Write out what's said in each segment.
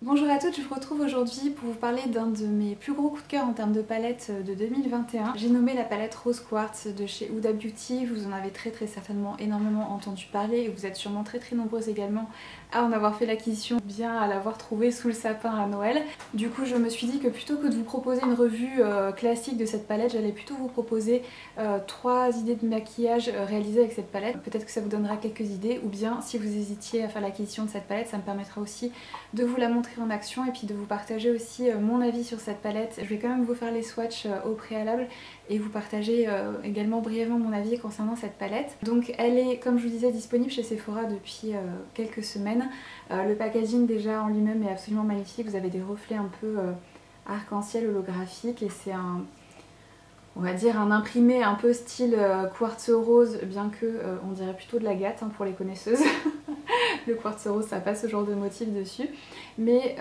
Bonjour à toutes, je vous retrouve aujourd'hui pour vous parler d'un de mes plus gros coups de cœur en termes de palette de 2021. J'ai nommé la palette Rose Quartz de chez Huda Beauty. Vous en avez très certainement énormément entendu parler et vous êtes sûrement très nombreuses également à en avoir fait l'acquisition, bien à l'avoir trouvée sous le sapin à Noël. Du coup je me suis dit que plutôt que de vous proposer une revue classique de cette palette, j'allais plutôt vous proposer 3 idées de maquillage réalisées avec cette palette. Peut-être que ça vous donnera quelques idées, ou bien si vous hésitiez à faire l'acquisition de cette palette, ça me permettra aussi de vous la montrer en action et puis de vous partager aussi mon avis sur cette palette. Je vais quand même vous faire les swatchs au préalable et vous partager également brièvement mon avis concernant cette palette. Donc elle est, comme je vous disais, disponible chez Sephora depuis quelques semaines. Le packaging déjà en lui-même est absolument magnifique. Vous avez des reflets un peu arc-en-ciel holographique et c'est on va dire un imprimé un peu style quartz rose, bien que on dirait plutôt de l'agate hein, pour les connaisseuses. Le quartz rose, ça passe ce genre de motif dessus. Mais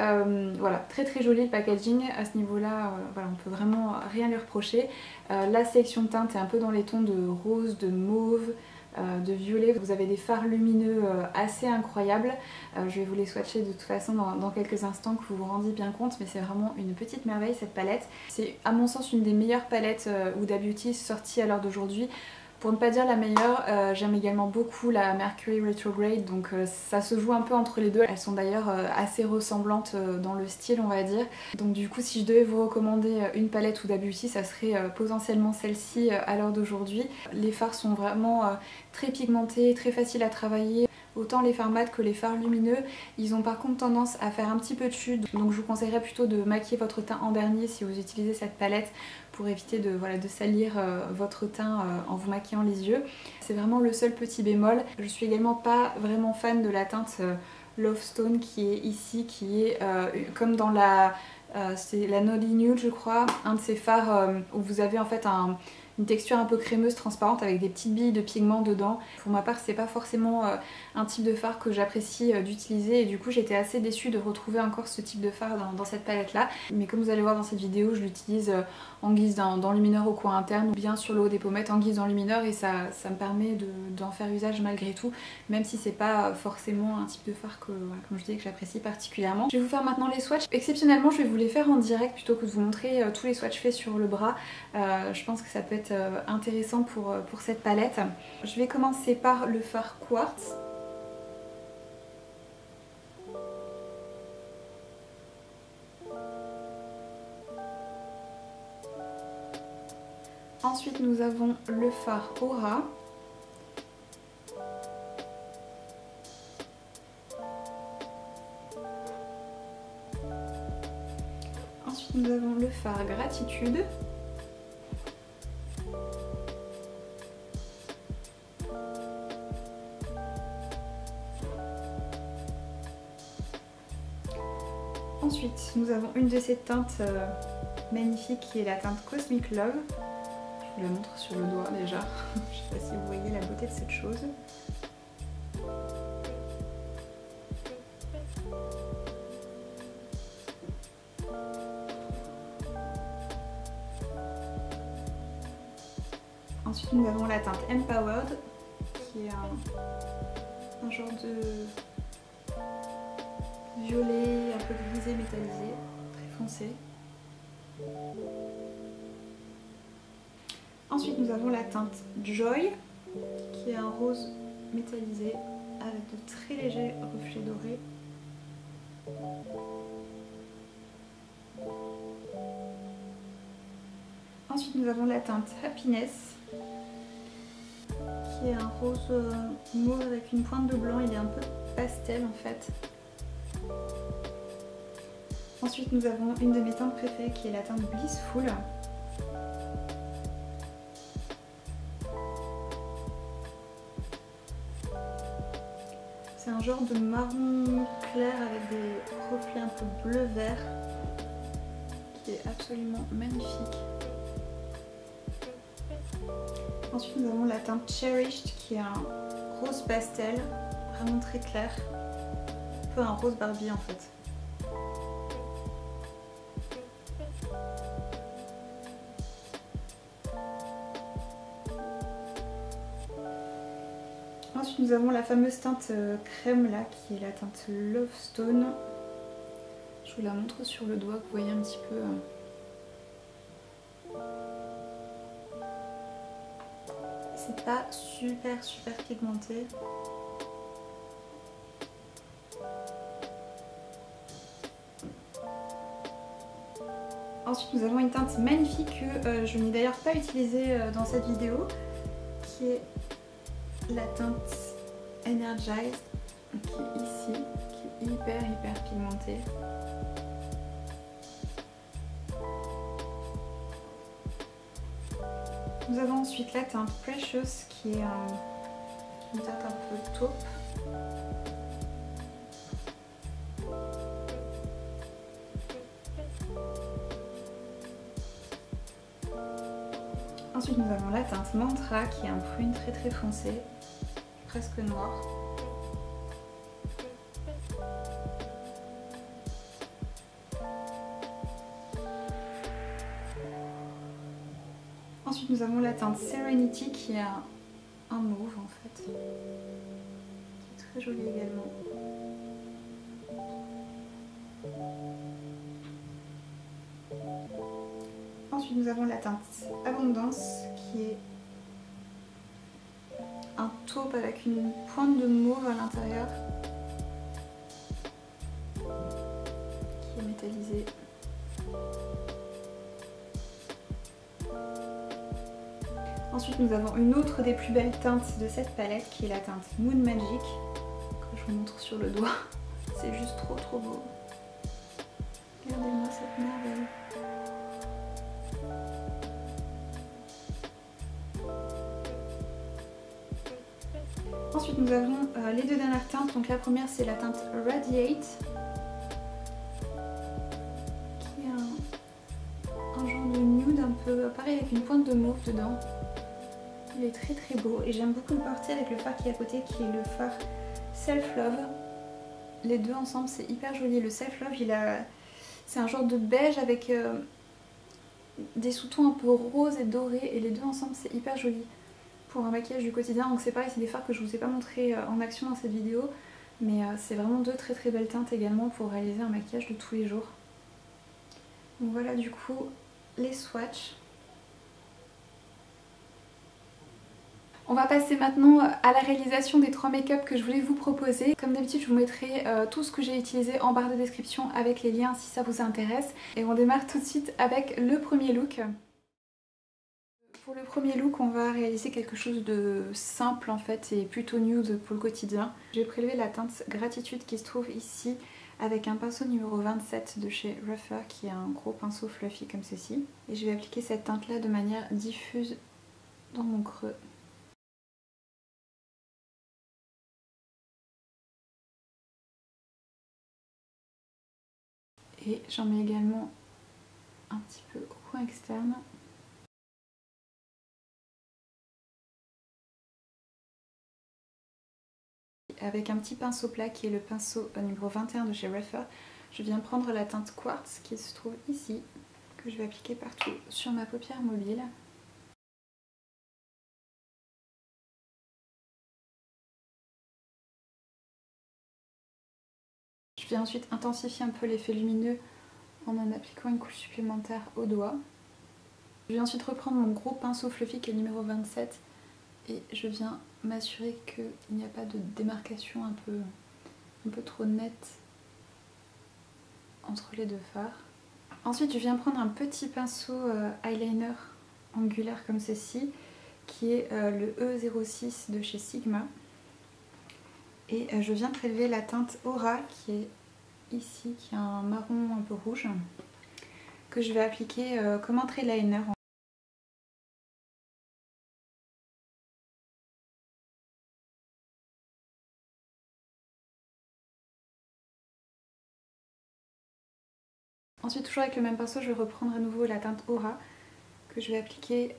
voilà, très joli le packaging à ce niveau-là. Voilà, on peut vraiment rien lui reprocher. La sélection de teintes est un peu dans les tons de rose, de mauve, de violet. Vous avez des fards lumineux assez incroyables. Je vais vous les swatcher de toute façon dans quelques instants, que vous vous rendiez bien compte, mais c'est vraiment une petite merveille cette palette. C'est à mon sens une des meilleures palettes Huda Beauty sorties à l'heure d'aujourd'hui. Pour ne pas dire la meilleure, j'aime également beaucoup la Mercury Retrograde, donc ça se joue un peu entre les deux. Elles sont d'ailleurs assez ressemblantes dans le style, on va dire. Donc du coup, si je devais vous recommander une palette Huda Beauty, ça serait potentiellement celle-ci à l'heure d'aujourd'hui. Les fards sont vraiment très pigmentés, très faciles à travailler. Autant les fards mat que les fards lumineux, ils ont par contre tendance à faire un petit peu de chute, donc je vous conseillerais plutôt de maquiller votre teint en dernier si vous utilisez cette palette pour éviter de salir votre teint en vous maquillant les yeux. C'est vraiment le seul petit bémol. Je suis également pas vraiment fan de la teinte Love Stone qui est ici, qui est comme dans la... c'est la Nolly Nude je crois, un de ces fards où vous avez en fait une texture un peu crémeuse, transparente avec des petites billes de pigment dedans. Pour ma part, c'est pas forcément un type de fard que j'apprécie d'utiliser et du coup j'étais assez déçue de retrouver encore ce type de fard dans cette palette là. Mais comme vous allez voir dans cette vidéo, je l'utilise en guise d'enlumineur au coin interne ou bien sur le haut des pommettes en guise d'enlumineur et ça me permet d'en faire usage malgré tout, même si c'est pas forcément un type de fard que, voilà, comme je disais, que j'apprécie particulièrement. Je vais vous faire maintenant les swatchs. Exceptionnellement, je vais vous les faire en direct plutôt que de vous montrer tous les swatchs faits sur le bras. Je pense que ça peut être intéressant pour cette palette. Je vais commencer par le fard Quartz. Ensuite nous avons le fard Aura. Ensuite nous avons le fard Gratitude. Ensuite, nous avons une de ces teintes magnifiques qui est la teinte Cosmic Love. Je vous la montre sur le doigt déjà. Je ne sais pas si vous voyez la beauté de cette chose. Ensuite, nous avons la teinte Empowered qui est un genre de violet, un peu grisé métallisé, très foncé. Ensuite nous avons la teinte Joy qui est un rose métallisé avec de très légers reflets dorés. Ensuite nous avons la teinte Happiness qui est un rose mauve avec une pointe de blanc, il est un peu pastel en fait. Ensuite nous avons une de mes teintes préférées qui est la teinte Blissful. C'est un genre de marron clair avec des reflets un peu bleu-vert qui est absolument magnifique. Ensuite nous avons la teinte Cherished qui est un rose pastel, vraiment très clair, un peu un rose Barbie en fait. Ensuite nous avons la fameuse teinte crème là qui est la teinte Love Stone. Je vous la montre sur le doigt, vous voyez un petit peu. C'est pas super pigmenté. Ensuite nous avons une teinte magnifique que je n'ai d'ailleurs pas utilisée dans cette vidéo, qui est la teinte Energized, qui est ici, qui est hyper pigmentée. Nous avons ensuite la teinte Precious, qui est une teinte un peu taupe. Ensuite nous avons la teinte Mantra, qui est un prune très foncé, presque noir. Ensuite nous avons la teinte Serenity, qui est un mauve en fait, qui est très joli également. Ensuite nous avons la teinte Abondance, qui est un taupe avec une pointe de mauve à l'intérieur, qui est métallisée. Ensuite nous avons une autre des plus belles teintes de cette palette, qui est la teinte Moon Magic, que je vous montre sur le doigt. C'est juste trop beau. Regardez-moi cette merveille. Ensuite nous avons les deux dernières teintes. Donc la première c'est la teinte Radiate, qui est un genre de nude un peu pareil avec une pointe de mauve dedans. Il est très beau et j'aime beaucoup le porter avec le fard qui est à côté, qui est le fard Self Love. Les deux ensemble c'est hyper joli. Le Self Love c'est un genre de beige avec des sous-tons un peu roses et dorés, et les deux ensemble c'est hyper joli pour un maquillage du quotidien. Donc c'est pareil, c'est des fards que je vous ai pas montré en action dans cette vidéo, mais c'est vraiment deux très belles teintes également pour réaliser un maquillage de tous les jours. Donc voilà du coup les swatchs. On va passer maintenant à la réalisation des 3 make-up que je voulais vous proposer. Comme d'habitude, je vous mettrai tout ce que j'ai utilisé en barre de description avec les liens si ça vous intéresse. Et on démarre tout de suite avec le premier look. Pour le premier look, on va réaliser quelque chose de simple en fait et plutôt nude pour le quotidien. J'ai prélevé la teinte Gratitude qui se trouve ici avec un pinceau numéro 27 de chez Ruffer, qui est un gros pinceau fluffy comme ceci. Et je vais appliquer cette teinte là de manière diffuse dans mon creux. Et j'en mets également un petit peu au coin externe. Avec un petit pinceau plat qui est le pinceau numéro 21 de chez Ruffer, je viens prendre la teinte Quartz qui se trouve ici, que je vais appliquer partout sur ma paupière mobile. Je vais ensuite intensifier un peu l'effet lumineux en appliquant une couche supplémentaire au doigt. Je vais ensuite reprendre mon gros pinceau fluffy qui est le numéro 27 et je viens m'assurer qu'il n'y a pas de démarcation un peu trop nette entre les deux fards. Ensuite je viens prendre un petit pinceau eyeliner angulaire comme ceci, qui est le E06 de chez Sigma. Et je viens prélever la teinte Aura qui est ici, qui est un marron un peu rouge, que je vais appliquer comme un eyeliner. Ensuite, toujours avec le même pinceau, je vais reprendre à nouveau la teinte Aura, que je vais appliquer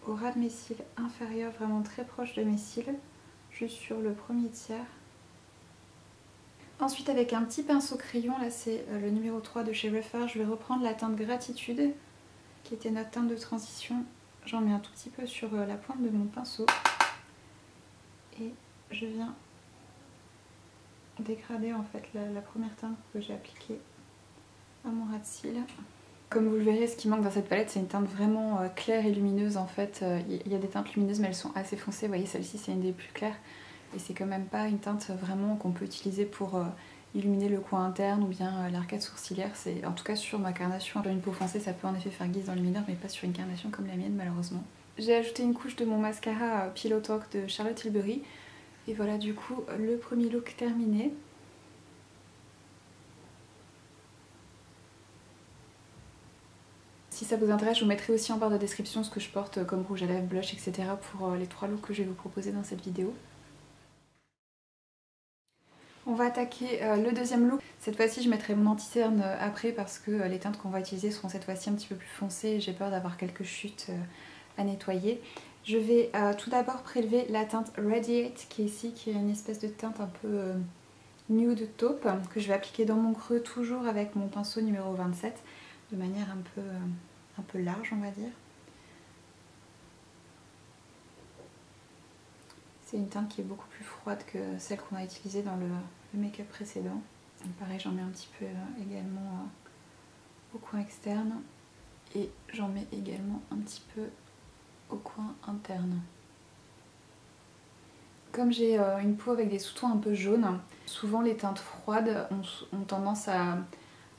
au ras de mes cils inférieurs, vraiment très proche de mes cils, juste sur le premier tiers. Ensuite, avec un petit pinceau crayon, là c'est le numéro 3 de chez Ruffer, je vais reprendre la teinte Gratitude, qui était notre teinte de transition. J'en mets un tout petit peu sur la pointe de mon pinceau. Et je viens dégrader en fait la première teinte que j'ai appliquée à mon ras de cils. Comme vous le verrez, ce qui manque dans cette palette, c'est une teinte vraiment claire et lumineuse en fait. Il y a des teintes lumineuses mais elles sont assez foncées. Vous voyez, celle-ci c'est une des plus claires. Et c'est quand même pas une teinte vraiment qu'on peut utiliser pour illuminer le coin interne ou bien l'arcade sourcilière. En tout cas sur ma carnation, une peau foncée, ça peut en effet faire guise dans le lumineur, mais pas sur une carnation comme la mienne malheureusement. J'ai ajouté une couche de mon mascara Pillow Talk de Charlotte Tilbury. Et voilà du coup le premier look terminé. Si ça vous intéresse, je vous mettrai aussi en barre de description ce que je porte comme rouge à lèvres, blush, etc. pour les 3 looks que je vais vous proposer dans cette vidéo. On va attaquer le deuxième look. Cette fois-ci, je mettrai mon anti-cerne après parce que les teintes qu'on va utiliser seront cette fois-ci un petit peu plus foncées et j'ai peur d'avoir quelques chutes à nettoyer. Je vais tout d'abord prélever la teinte Radiate qui est ici, qui est une espèce de teinte un peu nude taupe que je vais appliquer dans mon creux, toujours avec mon pinceau numéro 27, de manière un peu large, on va dire. C'est une teinte qui est beaucoup plus froide que celle qu'on a utilisée dans le make-up précédent. Et pareil, j'en mets un petit peu également au coin externe et j'en mets également un petit peu au coin interne. Comme j'ai une peau avec des sous-tons un peu jaunes, souvent les teintes froides ont tendance à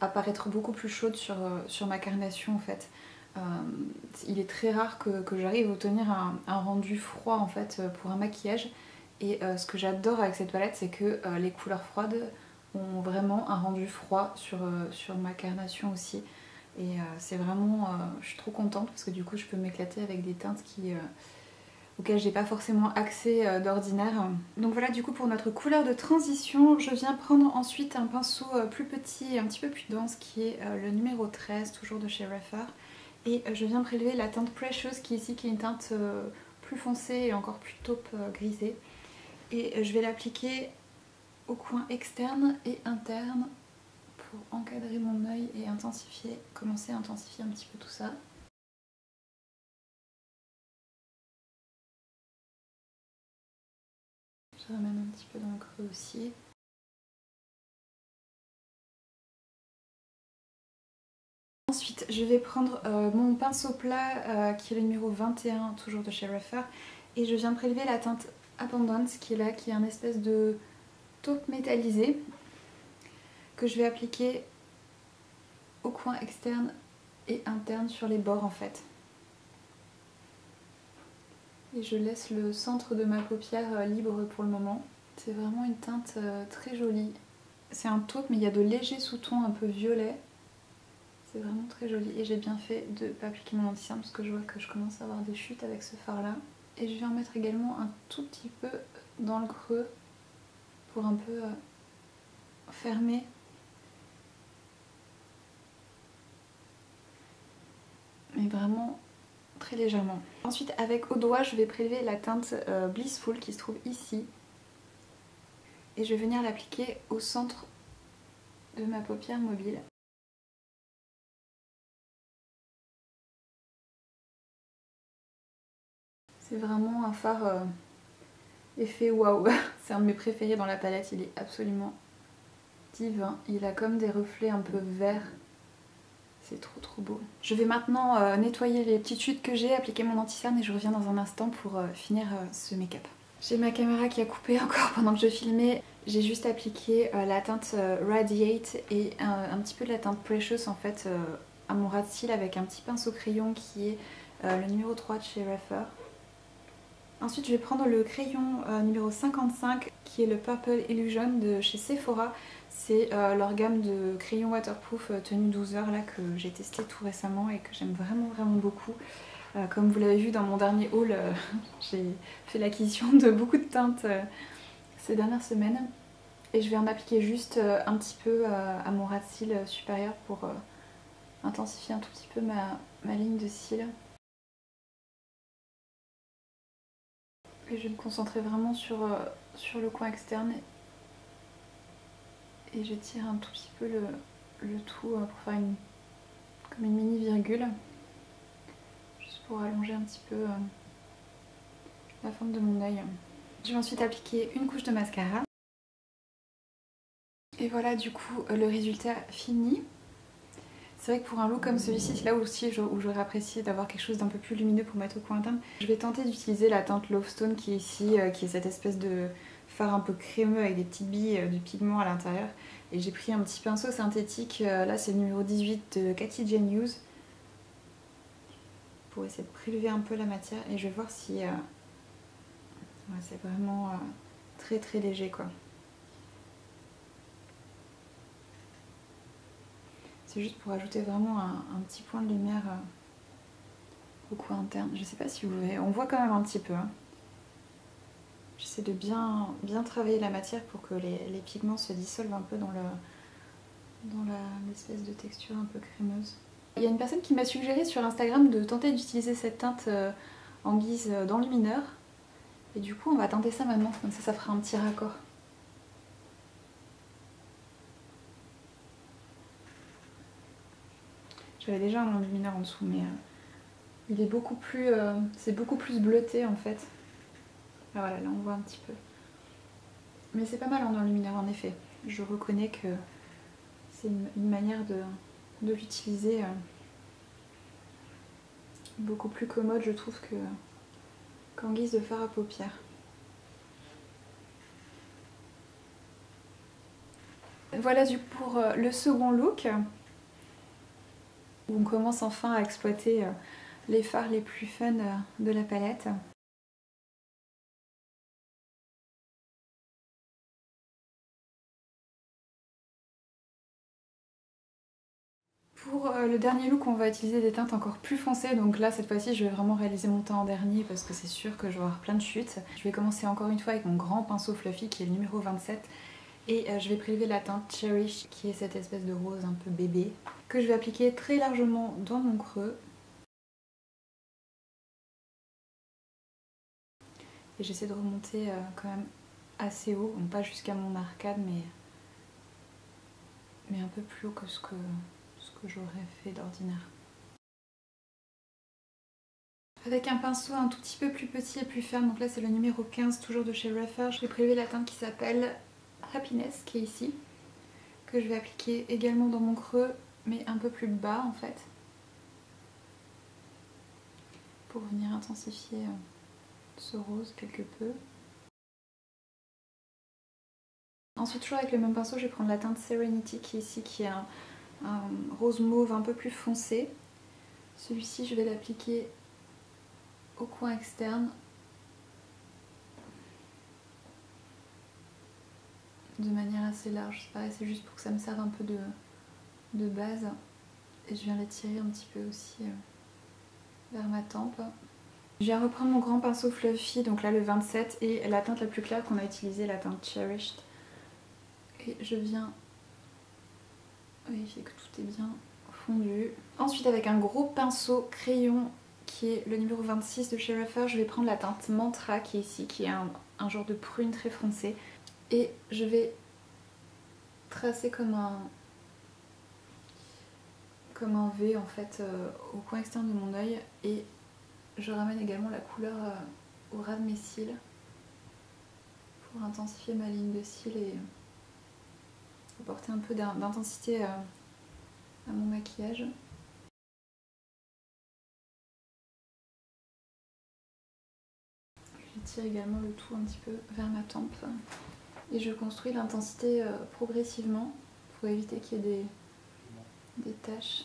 paraître beaucoup plus chaudes sur ma carnation en fait. Il est très rare que j'arrive à obtenir un rendu froid en fait pour un maquillage et ce que j'adore avec cette palette c'est que les couleurs froides ont vraiment un rendu froid sur ma carnation aussi et c'est vraiment, je suis trop contente parce que du coup je peux m'éclater avec des teintes auxquelles j'ai pas forcément accès d'ordinaire. Donc voilà, du coup pour notre couleur de transition, je viens prendre ensuite un pinceau plus petit et un petit peu plus dense qui est le numéro 13, toujours de chez Rephr. Et je viens prélever la teinte Precious qui est ici, qui est une teinte plus foncée et encore plus taupe grisée. Et je vais l'appliquer au coin externe et interne pour encadrer mon œil et commencer à intensifier un petit peu tout ça. Je ramène un petit peu dans le creux aussi. Ensuite, je vais prendre mon pinceau plat qui est le numéro 21, toujours de chez Rephr, et je viens prélever la teinte Abundance qui est là, qui est un espèce de taupe métallisée que je vais appliquer au coin externe et interne sur les bords en fait. Et je laisse le centre de ma paupière libre pour le moment. C'est vraiment une teinte très jolie. C'est un taupe mais il y a de légers sous-tons un peu violets. C'est vraiment très joli et j'ai bien fait de ne pas appliquer mon anti-cerne parce que je vois que je commence à avoir des chutes avec ce fard là. Et je vais en mettre également un tout petit peu dans le creux pour un peu fermer. Mais vraiment très légèrement. Ensuite avec au doigt je vais prélever la teinte Blissful qui se trouve ici. Et je vais venir l'appliquer au centre de ma paupière mobile. C'est vraiment un fard effet waouh. C'est un de mes préférés dans la palette, il est absolument divin. Il a comme des reflets un peu verts. C'est trop beau. Je vais maintenant nettoyer les petites chutes que j'ai, appliquer mon anti-cerne et je reviens dans un instant pour finir ce make-up. J'ai ma caméra qui a coupé encore pendant que je filmais. J'ai juste appliqué la teinte Radiate et un petit peu de la teinte Precious en fait à mon ras de cils avec un petit pinceau crayon qui est le numéro 3 de chez Rephr. Ensuite je vais prendre le crayon numéro 55 qui est le Purple Illusion de chez Sephora. C'est leur gamme de crayons waterproof tenue 12 heures là que j'ai testé tout récemment et que j'aime vraiment beaucoup. Comme vous l'avez vu dans mon dernier haul, j'ai fait l'acquisition de beaucoup de teintes ces dernières semaines. Et je vais en appliquer juste un petit peu à mon ras de cils supérieur pour intensifier un tout petit peu ma ligne de cils. Et je vais me concentrer vraiment sur le coin externe. Et je tire un tout petit peu le tout pour faire comme une mini virgule. Juste pour allonger un petit peu la forme de mon œil. Je vais ensuite appliquer une couche de mascara. Et voilà du coup le résultat fini. C'est vrai que pour un look comme celui-ci, c'est là aussi où j'aurais apprécié d'avoir quelque chose d'un peu plus lumineux pour mettre au coin interne. Je vais tenter d'utiliser la teinte Love Stone qui est ici, qui est cette espèce de fard un peu crémeux avec des petites billes de pigment à l'intérieur. Et j'ai pris un petit pinceau synthétique, là c'est le numéro 18 de Katy Jane Hughes, pour essayer de prélever un peu la matière. Et je vais voir si... ouais, c'est vraiment très très léger quoi. C'est juste pour ajouter vraiment un petit point de lumière au coin interne. Je sais pas si vous voyez, on voit quand même un petit peu. Hein. J'essaie de bien travailler la matière pour que les pigments se dissolvent un peu dans l'espèce de texture un peu crémeuse. Il y a une personne qui m'a suggéré sur Instagram de tenter d'utiliser cette teinte en guise d'enlumineur. Et du coup on va tenter ça maintenant, comme ça fera un petit raccord. J'avais déjà un enlumineur en dessous, mais il est beaucoup plus, c'est beaucoup plus bleuté en fait. Ah voilà, là on voit un petit peu. Mais c'est pas mal en enlumineur en effet. Je reconnais que c'est une manière de l'utiliser beaucoup plus commode, je trouve, qu'en guise de fard à paupières. Voilà du coup pour le second look. On commence enfin à exploiter les fards les plus fun de la palette. Pour le dernier look, on va utiliser des teintes encore plus foncées. Donc là, cette fois-ci, je vais vraiment réaliser mon teint en dernier parce que c'est sûr que je vais avoir plein de chutes. Je vais commencer encore une fois avec mon grand pinceau fluffy qui est le numéro 27. Et je vais prélever la teinte Cherish qui est cette espèce de rose un peu bébé que je vais appliquer très largement dans mon creux. Et j'essaie de remonter quand même assez haut, bon, pas jusqu'à mon arcade mais un peu plus haut que ce que j'aurais fait d'ordinaire. Avec un pinceau un tout petit peu plus petit et plus ferme, donc là c'est le numéro 15 toujours de chez Refer, je vais prélever la teinte qui s'appelle Happiness qui est ici, que je vais appliquer également dans mon creux mais un peu plus bas en fait, pour venir intensifier ce rose quelque peu. Ensuite toujours avec le même pinceau je vais prendre la teinte Serenity qui est ici, qui est un rose mauve un peu plus foncé. Celui-ci je vais l'appliquer au coin externe de manière assez large, c'est pareil, c'est juste pour que ça me serve un peu de base. Et je viens l'étirer un petit peu aussi vers ma tempe. Je viens reprendre mon grand pinceau fluffy, donc là le 27, et la teinte la plus claire qu'on a utilisée, la teinte Cherished. Et je viens vérifier que tout est bien fondu. Ensuite avec un gros pinceau crayon qui est le numéro 26 de chez Refer, je vais prendre la teinte Mantra qui est ici, qui est un genre de prune très foncé. Et je vais tracer comme un V en fait au coin externe de mon œil, et je ramène également la couleur au ras de mes cils pour intensifier ma ligne de cils et apporter un peu d'intensité à mon maquillage. J'étire également le tout un petit peu vers ma tempe et je construis l'intensité progressivement pour éviter qu'il y ait des taches.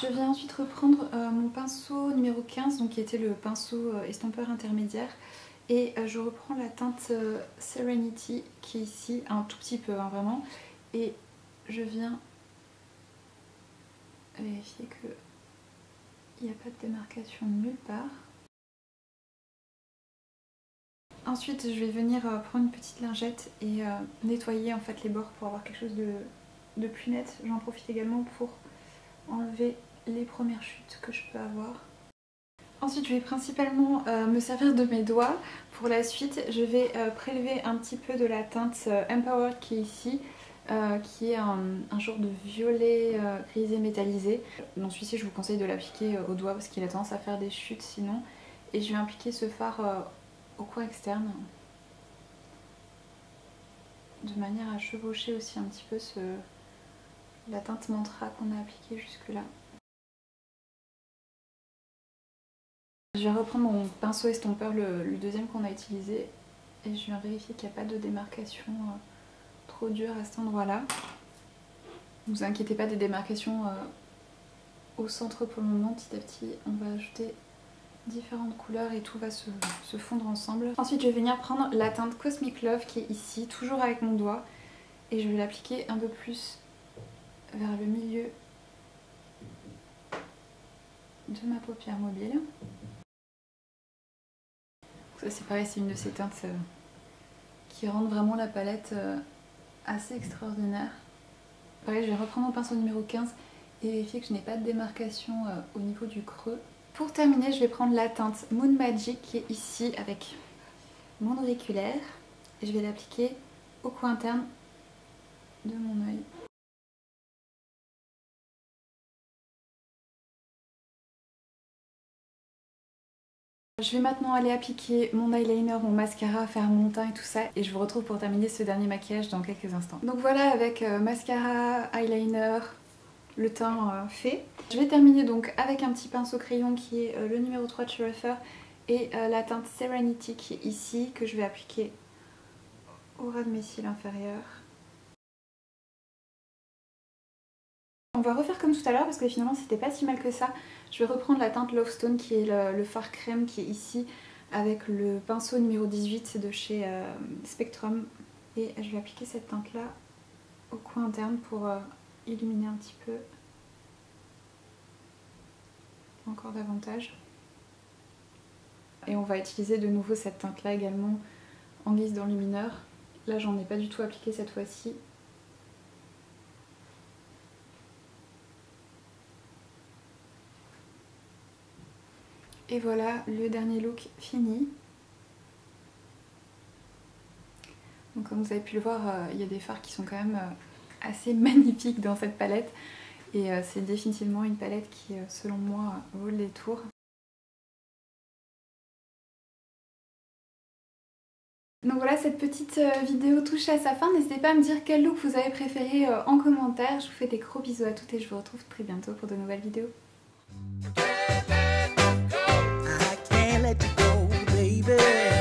Je viens ensuite reprendre mon pinceau numéro 15, donc qui était le pinceau estompeur intermédiaire, et je reprends la teinte Serenity qui est ici, un tout petit peu hein, vraiment, et je viens vérifier qu'il n'y a pas de démarcation nulle part. Ensuite je vais venir prendre une petite lingette et nettoyer en fait les bords pour avoir quelque chose de plus net. J'en profite également pour enlever les premières chutes que je peux avoir. Ensuite je vais principalement me servir de mes doigts. Pour la suite je vais prélever un petit peu de la teinte Empowered qui est ici, qui est un genre de violet grisé métallisé. Donc celui-ci je vous conseille de l'appliquer au doigt parce qu'il a tendance à faire des chutes sinon. Et je vais appliquer ce fard au coin externe de manière à chevaucher aussi un petit peu la teinte Mantra qu'on a appliquée jusque là. Je vais reprendre mon pinceau estompeur, le deuxième qu'on a utilisé, et je viens vérifier qu'il n'y a pas de démarcation trop dure à cet endroit-là. Ne vous inquiétez pas des démarcations au centre pour le moment. Petit à petit, on va ajouter différentes couleurs et tout va se fondre ensemble. Ensuite, je vais venir prendre la teinte Cosmic Love qui est ici, toujours avec mon doigt, et je vais l'appliquer un peu plus vers le milieu de ma paupière mobile. Ça c'est pareil, c'est une de ces teintes qui rendent vraiment la palette assez extraordinaire. Pareil, je vais reprendre mon pinceau numéro 15 et vérifier que je n'ai pas de démarcation au niveau du creux. Pour terminer, je vais prendre la teinte Moon Magic qui est ici avec mon auriculaire et je vais l'appliquer au coin interne de mon œil. Je vais maintenant aller appliquer mon eyeliner, mon mascara, faire mon teint et tout ça, et je vous retrouve pour terminer ce dernier maquillage dans quelques instants. Donc voilà, avec mascara, eyeliner, le teint fait. Je vais terminer donc avec un petit pinceau crayon qui est le numéro 3 de chez Rephr et la teinte Serenity qui est ici, que je vais appliquer au ras de mes cils inférieurs. On va refaire comme tout à l'heure parce que finalement c'était pas si mal que ça. Je vais reprendre la teinte Love Stone qui est le fard crème qui est ici avec le pinceau numéro 18 de chez Spectrum. Et je vais appliquer cette teinte là au coin interne pour illuminer un petit peu encore davantage. Et on va utiliser de nouveau cette teinte là également en guise d'enlumineur. Là j'en ai pas du tout appliqué cette fois-ci. Et voilà le dernier look fini. Donc comme vous avez pu le voir, il y a des fards qui sont quand même assez magnifiques dans cette palette. Et c'est définitivement une palette qui, selon moi, vaut le détour. Donc voilà, cette petite vidéo touche à sa fin. N'hésitez pas à me dire quel look vous avez préféré en commentaire. Je vous fais des gros bisous à toutes et je vous retrouve très bientôt pour de nouvelles vidéos. Let you go, baby.